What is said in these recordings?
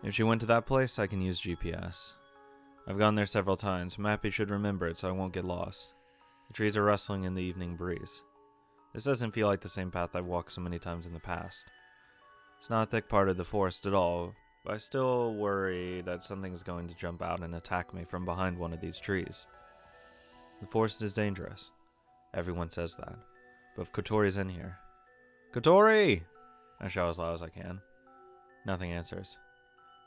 If she went to that place, I can use GPS. I've gone there several times. Mappy should remember it so I won't get lost. The trees are rustling in the evening breeze. This doesn't feel like the same path I've walked so many times in the past. It's not a thick part of the forest at all, but I still worry that something's going to jump out and attack me from behind one of these trees. The forest is dangerous. Everyone says that. But if Kotori's in here... Kotori! I shout as loud as I can. Nothing answers.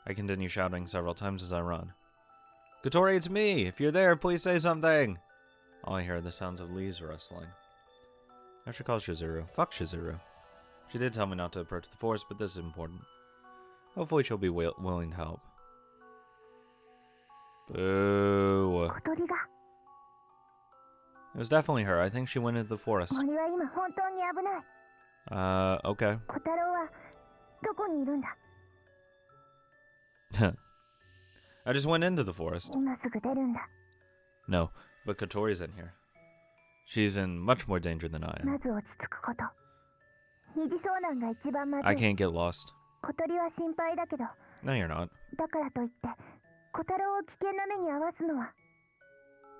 I continue shouting several times as I run. Kotori, it's me! If you're there, please say something! All I hear are the sounds of leaves rustling. I should call Shizuru. Fuck Shizuru. She did tell me not to approach the forest, but this is important. Hopefully she'll be willing to help. Boo. It was definitely her. I think she went into the forest. Okay. I just went into the forest. No, but Kotori's in here. She's in much more danger than I am. I can't get lost. No, you're not.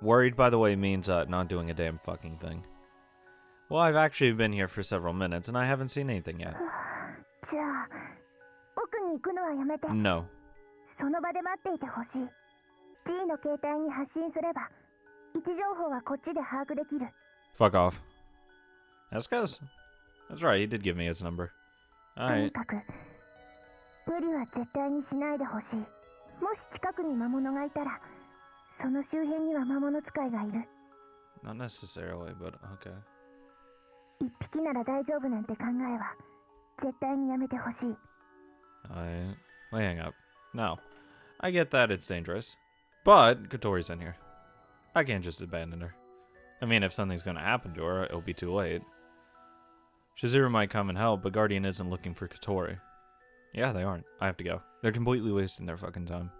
Worried, by the way, means not doing a damn fucking thing. Well, I've actually been here for several minutes, and I haven't seen anything yet. No. Fuck off. Asuka's? That's right, he did give me his number. Alright. Not necessarily, but okay. Wait, hang up. No. I get that it's dangerous. But Kotori's in here. I can't just abandon her. I mean, if something's gonna happen to her, it'll be too late. Shizuru might come and help, but Guardian isn't looking for Kotori. Yeah, they aren't. I have to go. They're completely wasting their fucking time.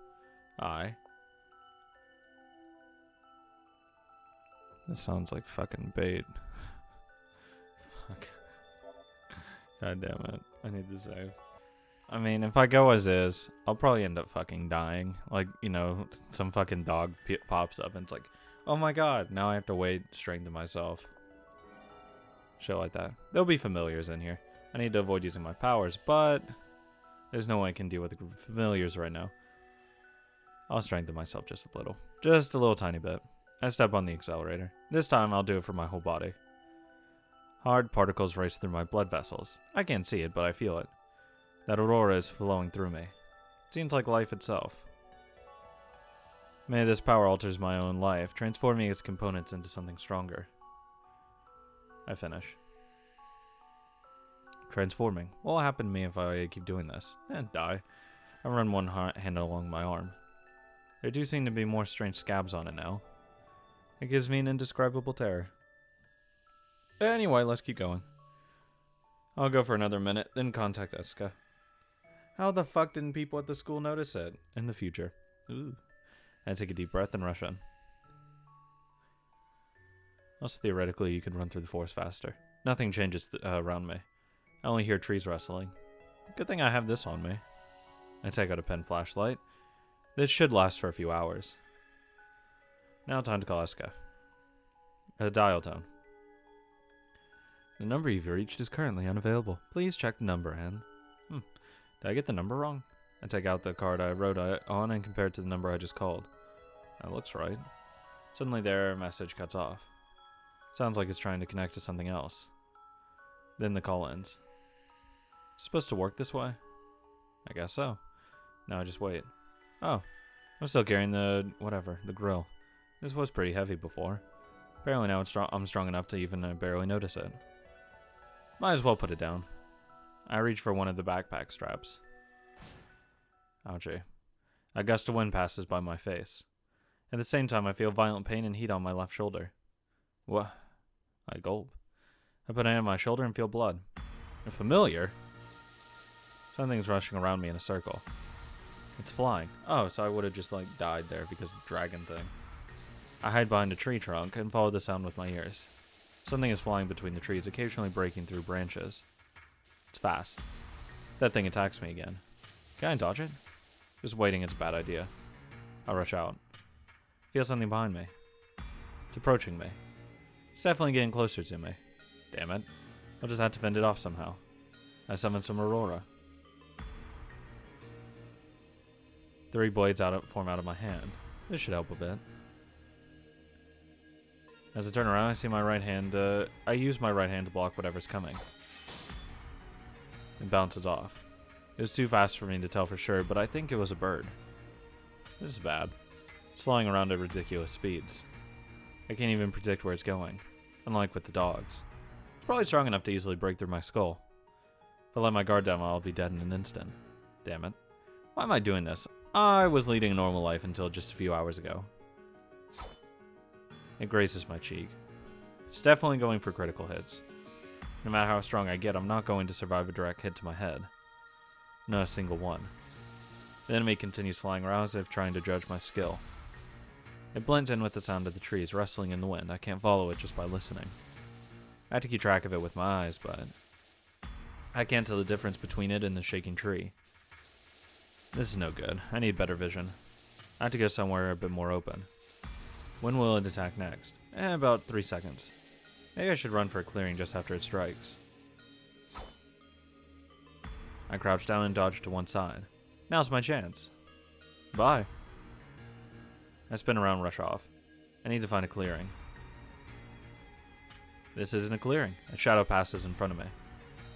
Aye. This sounds like fucking bait. Fuck. God damn it. I need to save. I mean, if I go as is, I'll probably end up fucking dying. Like, you know, some fucking dog pops up and it's like, oh my god, now I have to wait, strengthen myself. Shit like that. There'll be familiars in here. I need to avoid using my powers, but there's no way I can deal with the familiars right now. I'll strengthen myself just a little. Just a little tiny bit. I step on the accelerator. This time I'll do it for my whole body. Hard particles race through my blood vessels. I can't see it, but I feel it. That aurora is flowing through me. It seems like life itself. May this power alters my own life, transforming its components into something stronger. I finish. Transforming. What will happen to me if I keep doing this? Die. I run one hand along my arm. There do seem to be more strange scabs on it now. It gives me an indescribable terror. Anyway, let's keep going. I'll go for another minute, then contact Asuka. How the fuck didn't people at the school notice it? In the future. Ooh. I take a deep breath and rush in. Also, theoretically, you could run through the forest faster. Nothing changes around me. I only hear trees rustling. Good thing I have this on me. I take out a pen flashlight. This should last for a few hours. Now time to call Asuka. A dial tone. The number you've reached is currently unavailable. Please check the number, Anne. Did I get the number wrong? I take out the card I wrote on and compare it to the number I just called. That looks right. Suddenly the error message cuts off. Sounds like it's trying to connect to something else. Then the call ends. It's supposed to work this way? I guess so. Now I just wait. Oh, I'm still carrying the grill. This was pretty heavy before. Apparently now I'm strong enough to even barely notice it. Might as well put it down. I reach for one of the backpack straps. Ouchie. A gust of wind passes by my face. At the same time, I feel violent pain and heat on my left shoulder. What? I gulp. I put it on my shoulder and feel blood. A familiar? Something's rushing around me in a circle. It's flying. Oh, so I would have just, died there because of the dragon thing. I hide behind a tree trunk and follow the sound with my ears. Something is flying between the trees, occasionally breaking through branches. It's fast. That thing attacks me again. Can I dodge it? Just waiting is a bad idea. I rush out. Feel something behind me. It's approaching me. It's definitely getting closer to me. Damn it. I'll just have to fend it off somehow. I summon some Aurora. 3 blades form out of my hand. This should help a bit. As I turn around, I see my right hand. I use my right hand to block whatever's coming. It bounces off. It was too fast for me to tell for sure, but I think it was a bird. This is bad. It's flying around at ridiculous speeds. I can't even predict where it's going, unlike with the dogs. It's probably strong enough to easily break through my skull. If I let my guard down, I'll be dead in an instant. Damn it. Why am I doing this? I was leading a normal life until just a few hours ago. It grazes my cheek. It's definitely going for critical hits. No matter how strong I get, I'm not going to survive a direct hit to my head. Not a single one. The enemy continues flying around as if trying to judge my skill. It blends in with the sound of the trees rustling in the wind. I can't follow it just by listening. I have to keep track of it with my eyes, but I can't tell the difference between it and the shaking tree. This is no good. I need better vision. I have to go somewhere a bit more open. When will it attack next? About 3 seconds. Maybe I should run for a clearing just after it strikes. I crouch down and dodge to one side. Now's my chance. Bye. I spin around and rush off. I need to find a clearing. This isn't a clearing. A shadow passes in front of me.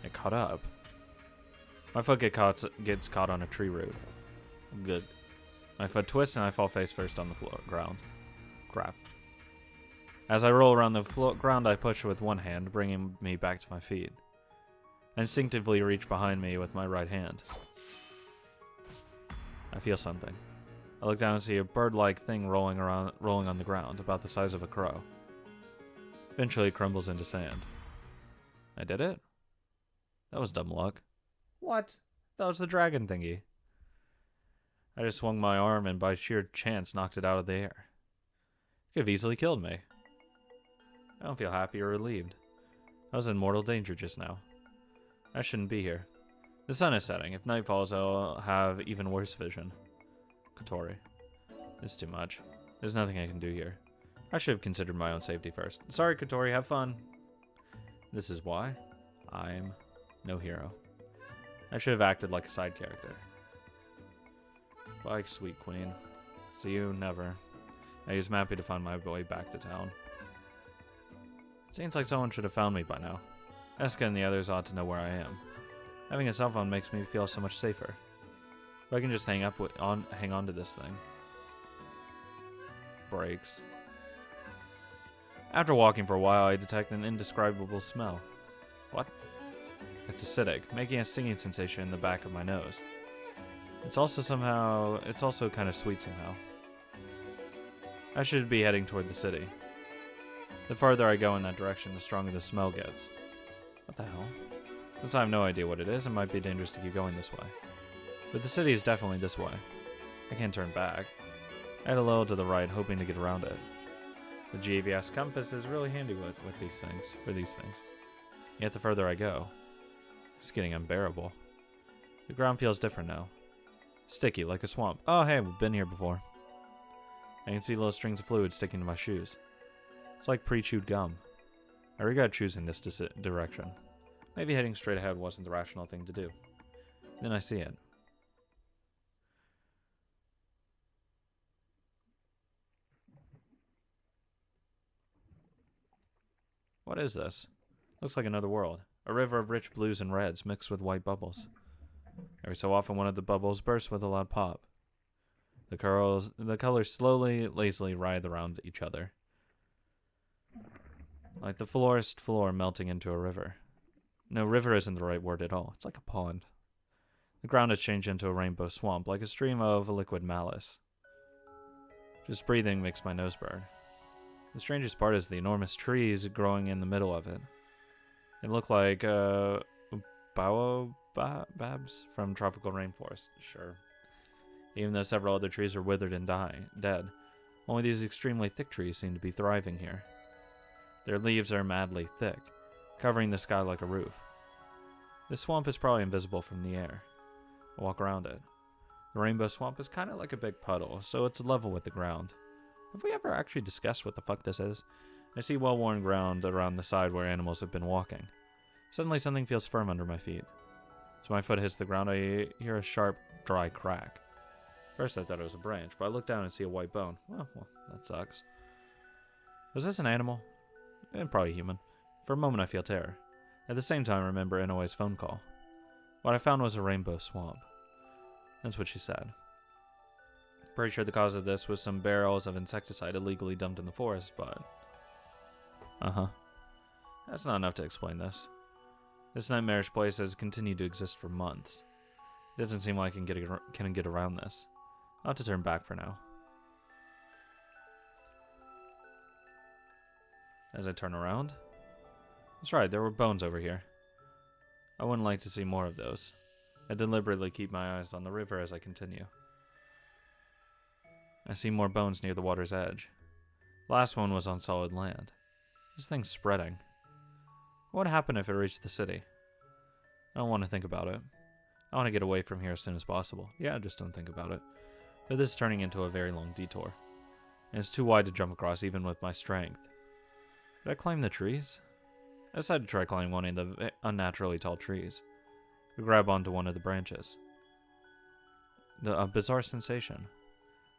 It caught up. My foot gets caught on a tree root. Good. My foot twists and I fall face first on the ground. Crap. As I roll around the ground, I push with one hand, bringing me back to my feet. I instinctively reach behind me with my right hand. I feel something. I look down and see a bird-like thing rolling on the ground, about the size of a crow. Eventually it crumbles into sand. I did it? That was dumb luck. What? That was the dragon thingy. I just swung my arm and by sheer chance knocked it out of the air. It could have easily killed me. I don't feel happy or relieved. I was in mortal danger just now. I shouldn't be here. The sun is setting. If night falls, I'll have even worse vision. Kotori. This is too much. There's nothing I can do here. I should have considered my own safety first. Sorry, Kotori, have fun. This is why I'm no hero. I should have acted like a side character. Bye, sweet queen. See you never. I use Mappy to find my way back to town. Seems like someone should have found me by now. Eska and the others ought to know where I am. Having a cell phone makes me feel so much safer. If I can just hang on to this thing. Breaks. After walking for a while, I detect an indescribable smell. What? It's acidic, making a stinging sensation in the back of my nose. It's also kind of sweet somehow. I should be heading toward the city. The farther I go in that direction, the stronger the smell gets. What the hell? Since I have no idea what it is, it might be dangerous to keep going this way. But the city is definitely this way. I can't turn back. I head a little to the right, hoping to get around it. The GAVS compass is really handy with these things. Yet the further I go, it's getting unbearable. The ground feels different now. Sticky, like a swamp. Oh hey, we've been here before. I can see little strings of fluid sticking to my shoes. It's like pre-chewed gum. I regret choosing this direction. Maybe heading straight ahead wasn't the rational thing to do. Then I see it. What is this? Looks like another world. A river of rich blues and reds mixed with white bubbles. Every so often one of the bubbles bursts with a loud pop. The colors slowly, lazily writhe around each other. Like the forest floor melting into a river. No, river isn't the right word at all. It's like a pond. The ground has changed into a rainbow swamp, like a stream of liquid malice. Just breathing makes my nose burn. The strangest part is the enormous trees growing in the middle of it. They look like baobabs from tropical rainforest. Sure. Even though several other trees are withered and dead, only these extremely thick trees seem to be thriving here. Their leaves are madly thick, covering the sky like a roof. This swamp is probably invisible from the air. I walk around it. The rainbow swamp is kind of like a big puddle, so it's level with the ground. Have we ever actually discussed what the fuck this is? I see well-worn ground around the side where animals have been walking. Suddenly something feels firm under my feet. As my foot hits the ground, I hear a sharp, dry crack. First I thought it was a branch, but I look down and see a white bone. Well, that sucks. Was this an animal? Probably human. For a moment I feel terror. At the same time I remember Inoue's phone call. What I found was a rainbow swamp. That's what she said. Pretty sure the cause of this was some barrels of insecticide illegally dumped in the forest, but... That's not enough to explain this. This nightmarish place has continued to exist for months. It doesn't seem like I can get around this. I'll have to turn back for now. As I turn around... That's right, there were bones over here. I wouldn't like to see more of those. I deliberately keep my eyes on the river as I continue. I see more bones near the water's edge. The last one was on solid land. This thing's spreading. What would happen if it reached the city? I don't want to think about it. I want to get away from here as soon as possible. Yeah, just don't think about it. But this is turning into a very long detour. And it's too wide to jump across even with my strength. Did I climb the trees? I decided to try climbing one of the unnaturally tall trees. I grab onto one of the branches. A bizarre sensation.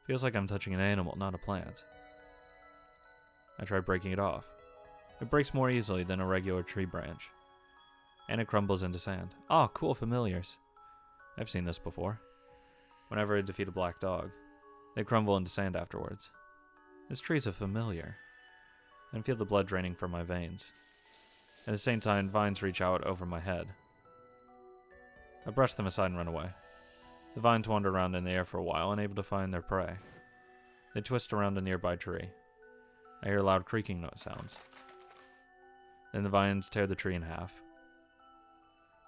Feels like I'm touching an animal, not a plant. I try breaking it off. It breaks more easily than a regular tree branch. And it crumbles into sand. Oh, cool familiars. I've seen this before. Whenever I defeat a black dog, they crumble into sand afterwards. This tree's a familiar. I can feel the blood draining from my veins. At the same time, vines reach out over my head. I brush them aside and run away. The vines wander around in the air for a while, unable to find their prey. They twist around a nearby tree. I hear loud creaking note sounds. Then the vines tear the tree in half.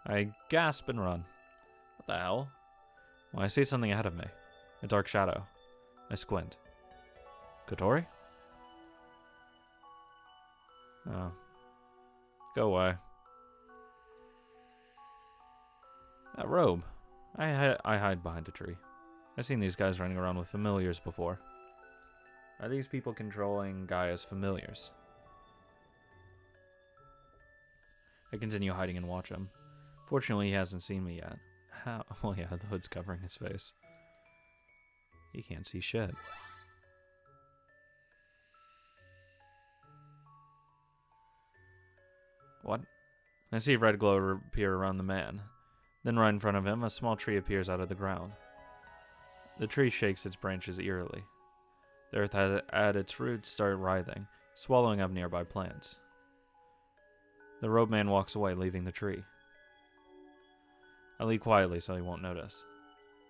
I gasp and run. What the hell? Well, I see something ahead of me. A dark shadow. I squint. Kotori? Oh. Go away. That robe. I hide behind a tree. I've seen these guys running around with familiars before. Are these people controlling Gaia's familiars? I continue hiding and watch him. Fortunately, he hasn't seen me yet. How? Well, yeah, the hood's covering his face. He can't see shit. What? I see a red glow appear around the man. Then right in front of him, a small tree appears out of the ground. The tree shakes its branches eerily. The earth at its roots start writhing, swallowing up nearby plants. The robe man walks away, leaving the tree. I leave quietly so he won't notice.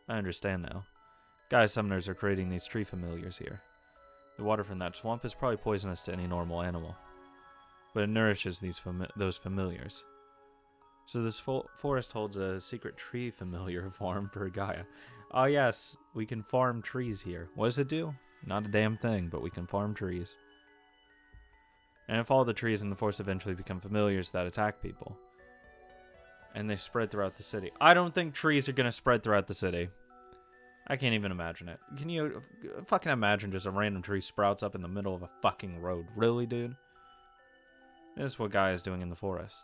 I understand now. Gaia summoners are creating these tree familiars here. The water from that swamp is probably poisonous to any normal animal, but it nourishes those familiars. So this forest holds a secret tree familiar farm for Gaia. Oh yes, we can farm trees here. What does it do? Not a damn thing, but we can farm trees. And if all the trees in the forest eventually become familiars that attack people, and they spread throughout the city. I don't think trees are going to spread throughout the city. I can't even imagine it. Can you fucking imagine just a random tree sprouts up in the middle of a fucking road? Really, dude? This is what Gaia is doing in the forest.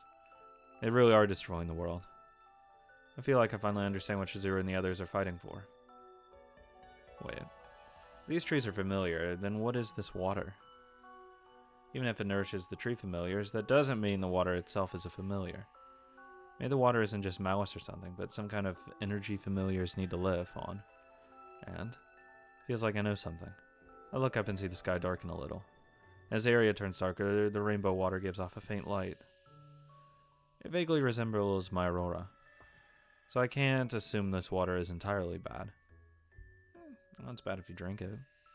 They really are destroying the world. I feel like I finally understand what Chizuru and the others are fighting for. Wait. If these trees are familiar, then what is this water? Even if it nourishes the tree familiars, that doesn't mean the water itself is a familiar. Maybe the water isn't just malice or something, but some kind of energy familiars need to live on. And feels like I know something. I look up and see the sky darken a little. As the area turns darker, the rainbow water gives off a faint light. It vaguely resembles my aurora, so I can't assume this water is entirely bad. Well, it's bad if you drink it,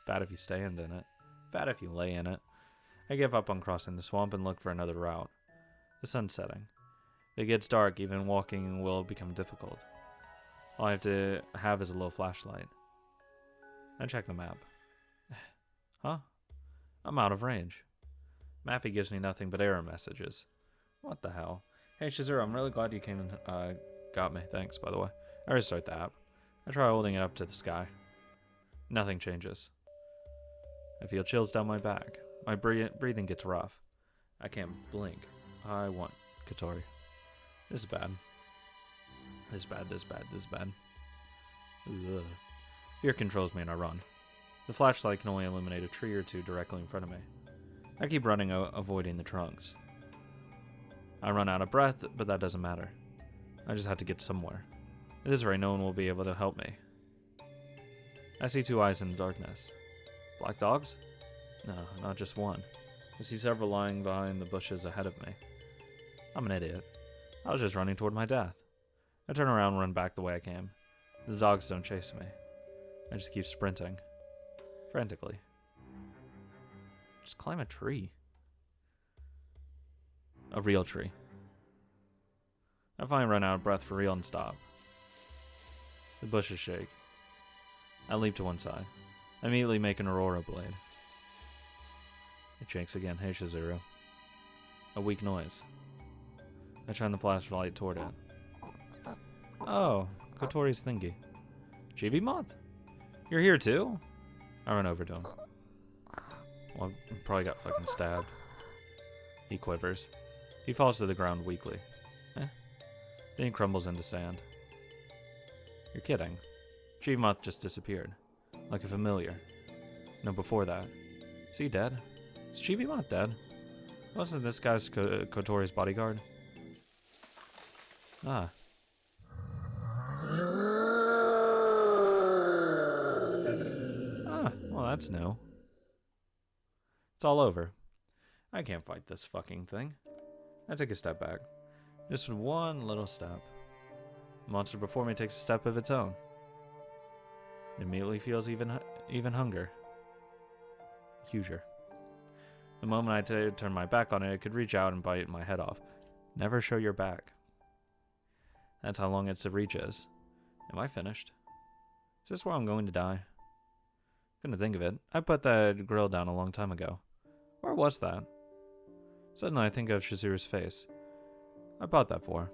bad if you stand in it, bad if you lay in it. I give up on crossing the swamp and look for another route. The sun's setting. If it gets dark, even walking will become difficult. All I have to have is a little flashlight. I check the map. Huh? I'm out of range. Mappy gives me nothing but error messages. What the hell? Hey Chizuru, I'm really glad you came and got me. Thanks, by the way. I restart the app. I try holding it up to the sky. Nothing changes. I feel chills down my back. My breathing gets rough. I can't blink. I want Kotori. This is bad. This is bad, this is bad, this is bad. Ugh. Fear controls me and I run. The flashlight can only illuminate a tree or two directly in front of me. I keep running, avoiding the trunks. I run out of breath, but that doesn't matter. I just have to get somewhere. At this rate, no one will be able to help me. I see two eyes in the darkness. Black dogs? No, not just one. I see several lying behind the bushes ahead of me. I'm an idiot. I was just running toward my death. I turn around and run back the way I came. The dogs don't chase me. I just keep sprinting. Frantically. Just climb a tree. A real tree. I finally run out of breath for real and stop. The bushes shake. I leap to one side. I immediately make an aurora blade. It shakes again. Hey, Shizuru. A weak noise. I shine the flashlight toward it. Oh, Kotori's thingy. Chibi Moth? You're here too? I run over to him. Well, I probably got fucking stabbed. He quivers. He falls to the ground weakly. Then he crumbles into sand. You're kidding. Chibi Moth just disappeared. Like a familiar. No, before that. Is he dead? Is Chibi Moth dead? Wasn't this guy's Kotori's bodyguard? Ah. Ah, well that's new. It's all over. I can't fight this fucking thing. I take a step back. Just one little step. The monster before me takes a step of its own. It immediately feels even hunger. Huger. The moment I turn my back on it, it could reach out and bite my head off. Never show your back. That's how long its reach is. Am I finished? Is this where I'm going to die? Couldn't think of it. I put that grill down a long time ago. Where was that? Suddenly I think of Shizuru's face. I bought that for.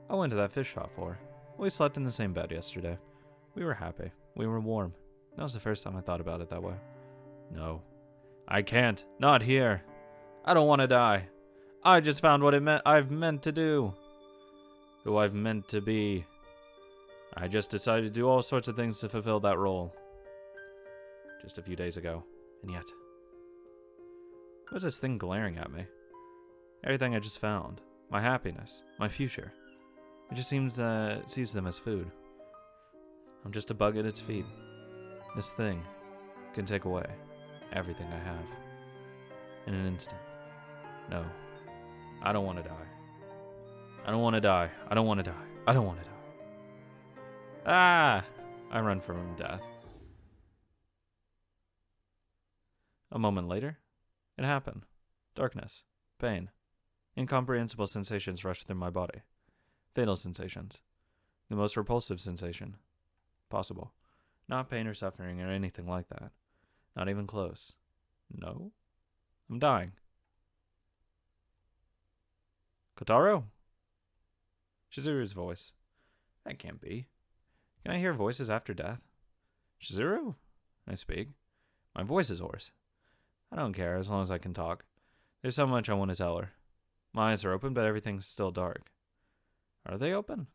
I went to that fish shop for. We slept in the same bed yesterday. We were happy. We were warm. That was the first time I thought about it that way. No. I can't. Not here. I don't want to die. I just found what I've meant to do. Who I've meant to be. I just decided to do all sorts of things to fulfill that role. Just a few days ago. And yet. What's this thing glaring at me? Everything I just found. My happiness. My future. It just seems that it sees them as food. I'm just a bug at its feet. This thing can take away everything I have. In an instant. No. I don't want to die. I don't want to die. I don't want to die. I don't want to die. Ah! I run from death. A moment later, it happened. Darkness. Pain. Incomprehensible sensations rush through my body. Fatal sensations. The most repulsive sensation possible. Not pain or suffering or anything like that. Not even close. No. I'm dying. Kotaro? Shizuru's voice. That can't be. Can I hear voices after death? Shizuru? I speak. My voice is hoarse. I don't care as long as I can talk. There's so much I want to tell her. My eyes are open, but everything's still dark. Are they open?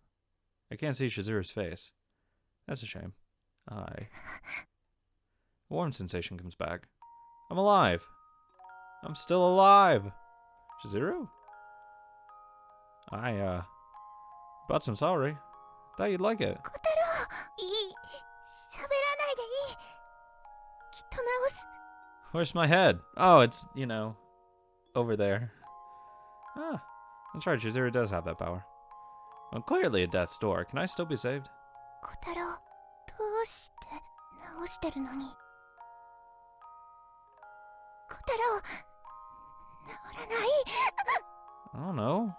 I can't see Shizuru's face. That's a shame. A warm sensation comes back. I'm alive. I'm still alive. Shizuru? I bought some celery. Thought you'd like it. Where's my head? Oh, it's, over there. Ah, that's right, Shizuru does have that power. Well, clearly at death's door. Can I still be saved? I don't know.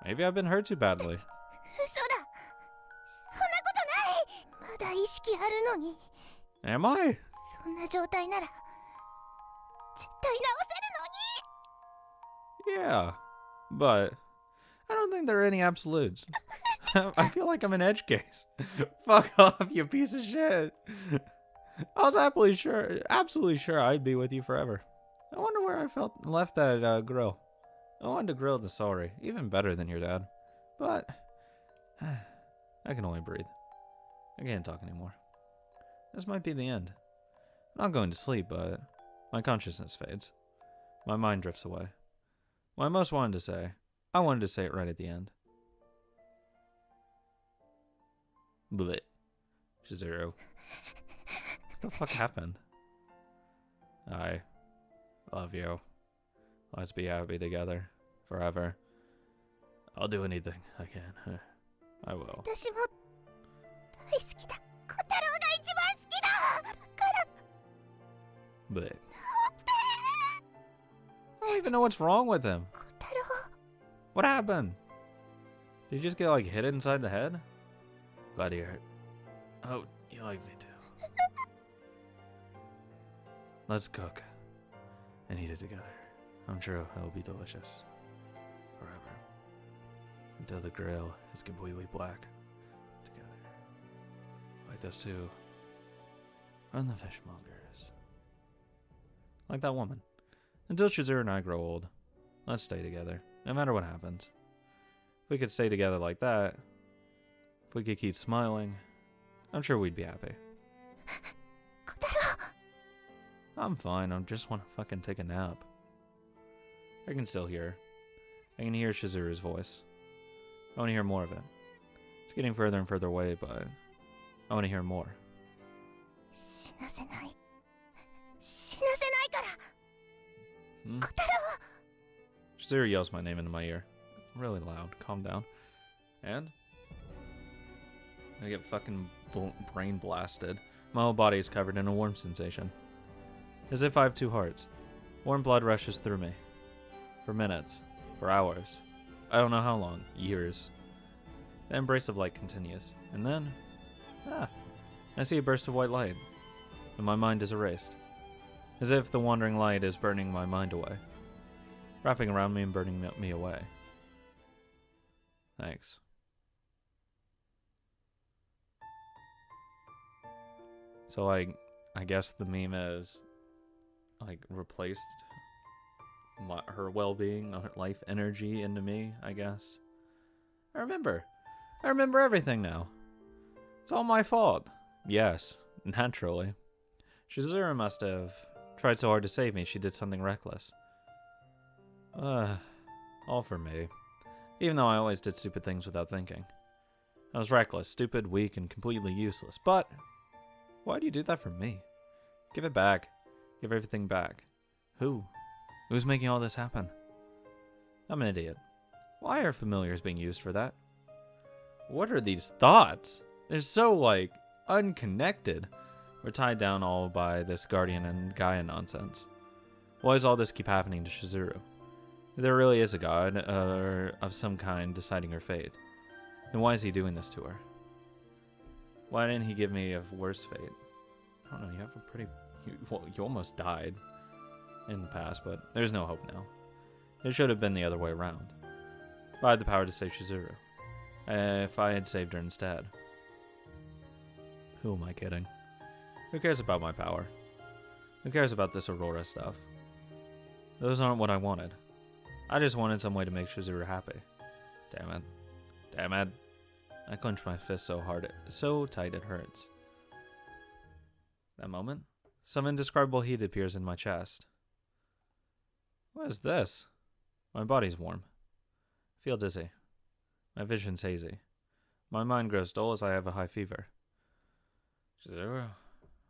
Maybe I've been hurt too badly. Am I? Yeah, but I don't think there are any absolutes. I feel like I'm an edge case. Fuck off, you piece of shit. I was absolutely sure I'd be with you forever. I wonder where I left that grill. I wanted to grill the celery, even better than your dad. But I can only breathe. I can't talk anymore. This might be the end. I'm not going to sleep, but my consciousness fades. My mind drifts away. What I most wanted to say, I wanted to say it right at the end. Blech. Chizuru. What the fuck happened? I love you. Let's be happy together. Forever. I'll do anything I can. I will. 私も大好きだ。小太郎が一番好きだ。だから Blech. I don't even know what's wrong with him. 小太郎 What happened? Did you just get like hit inside the head? Glad you hurt. Oh, you like me too. Let's cook and eat it together. I'm sure it'll be delicious. Forever. Until the grill is completely black. Together. Like those two. Run the fishmongers. Like that woman. Until Chizuru and I grow old. Let's stay together. No matter what happens. If we could stay together like that. If we could keep smiling. I'm sure we'd be happy. 小太郎 I'm fine. I just want to fucking take a nap. I can still hear. I can hear Chizuru's voice. I want to hear more of it. It's getting further and further away, but I want to hear more. 死なせない。死なせないから。 Hmm? 小太郎 Chizuru yells my name into my ear. Really loud. Calm down. And? I get fucking brain blasted. My whole body is covered in a warm sensation. As if I have two hearts. Warm blood rushes through me. For minutes. For hours. I don't know how long. Years. The embrace of light continues. And then... I see a burst of white light. And my mind is erased. As if the wandering light is burning my mind away. Wrapping around me and burning me away. Thanks. So I guess the meme is like replaced her well-being, her life energy into me, I guess. I remember everything now. It's all my fault. Yes, naturally. Chizuru must have tried so hard to save me she did something reckless. All for me. Even though I always did stupid things without thinking. I was reckless, stupid, weak, and completely useless. But why do you do that for me? Give it back. Give everything back. Who? Who's making all this happen? I'm an idiot. Why are familiars being used for that? What are these thoughts? They're so, like, unconnected. We're tied down all by this Guardian and Gaia nonsense. Why does all this keep happening to Chizuru? If there really is a god, of some kind deciding her fate, then why is he doing this to her? Why didn't he give me a worse fate? I don't know, you have a pretty... You almost died in the past, but there's no hope now. It should have been the other way around. If I had the power to save Chizuru. If I had saved her instead. Who am I kidding? Who cares about my power? Who cares about this Aurora stuff? Those aren't what I wanted. I just wanted some way to make Chizuru happy. Damn it. Damn it. I clenched my fist so hard, so tight it hurts. That moment, some indescribable heat appears in my chest. What is this? My body's warm. I feel dizzy. My vision's hazy. My mind grows dull as I have a high fever. Chizuru?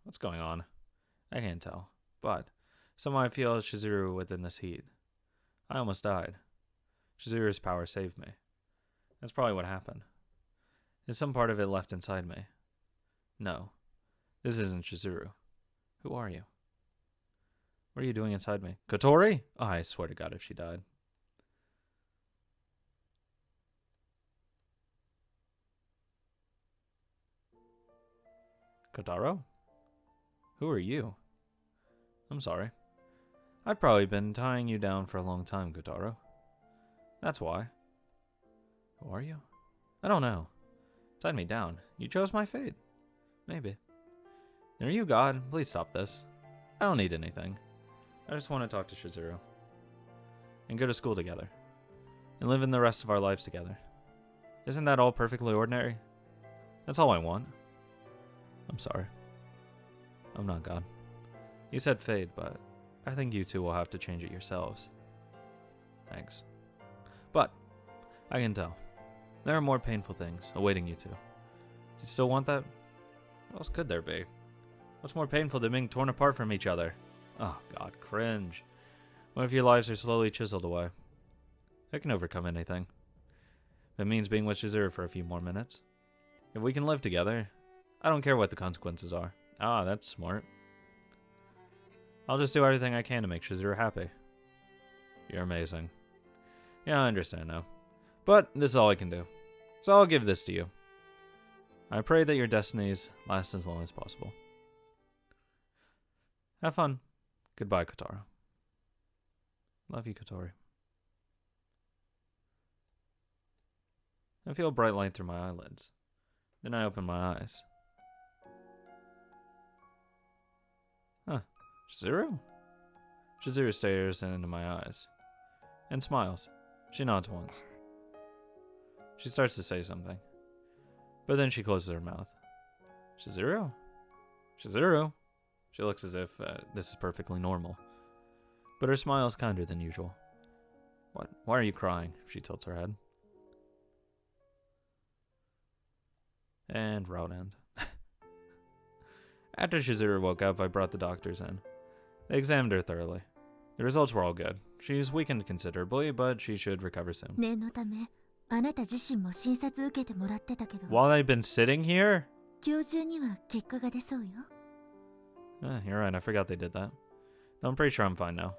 What's going on? I can't tell, but somehow I feel Chizuru within this heat. I almost died. Chizuru's power saved me. That's probably what happened. Is some part of it left inside me? No. This isn't Chizuru. Who are you? What are you doing inside me? Kotori? Oh, I swear to God if she died. Kotaro? Who are you? I'm sorry. I've probably been tying you down for a long time, Kotaro. That's why. Who are you? I don't know. Set me down. You chose my fate. Maybe. Are you God? Please stop this. I don't need anything. I just want to talk to Shizuru. And go to school together. And live in the rest of our lives together. Isn't that all perfectly ordinary? That's all I want. I'm sorry. I'm not God. You said fate, but I think you two will have to change it yourselves. Thanks. But, I can tell. There are more painful things awaiting you two. Do you still want that? What else could there be? What's more painful than being torn apart from each other? Oh god, cringe. What if your lives are slowly chiseled away? I can overcome anything. If it means being with Shizuru for a few more minutes. If we can live together, I don't care what the consequences are. Ah, that's smart. I'll just do everything I can to make Shizuru happy. You're amazing. Yeah, I understand now. But this is all I can do. So I'll give this to you. I pray that your destinies last as long as possible. Have fun. Goodbye, Kotaro. Love you, Kotori. I feel a bright light through my eyelids. Then I open my eyes. Huh. Shizuru? Shizuru stares into my eyes. And smiles. She nods once. She starts to say something. But then she closes her mouth. Shizuru? Shizuru? She looks as if this is perfectly normal. But her smile is kinder than usual. What? Why are you crying? She tilts her head. And route end. After Shizuru woke up, I brought the doctors in. They examined her thoroughly. The results were all good. She's weakened considerably, but she should recover soon. 念のため、あなた自身も診察受けてもらってたけど、 While I've been sitting here? 今日中には結果が出そうよ。 You're right, I forgot they did that. I'm pretty sure I'm fine now.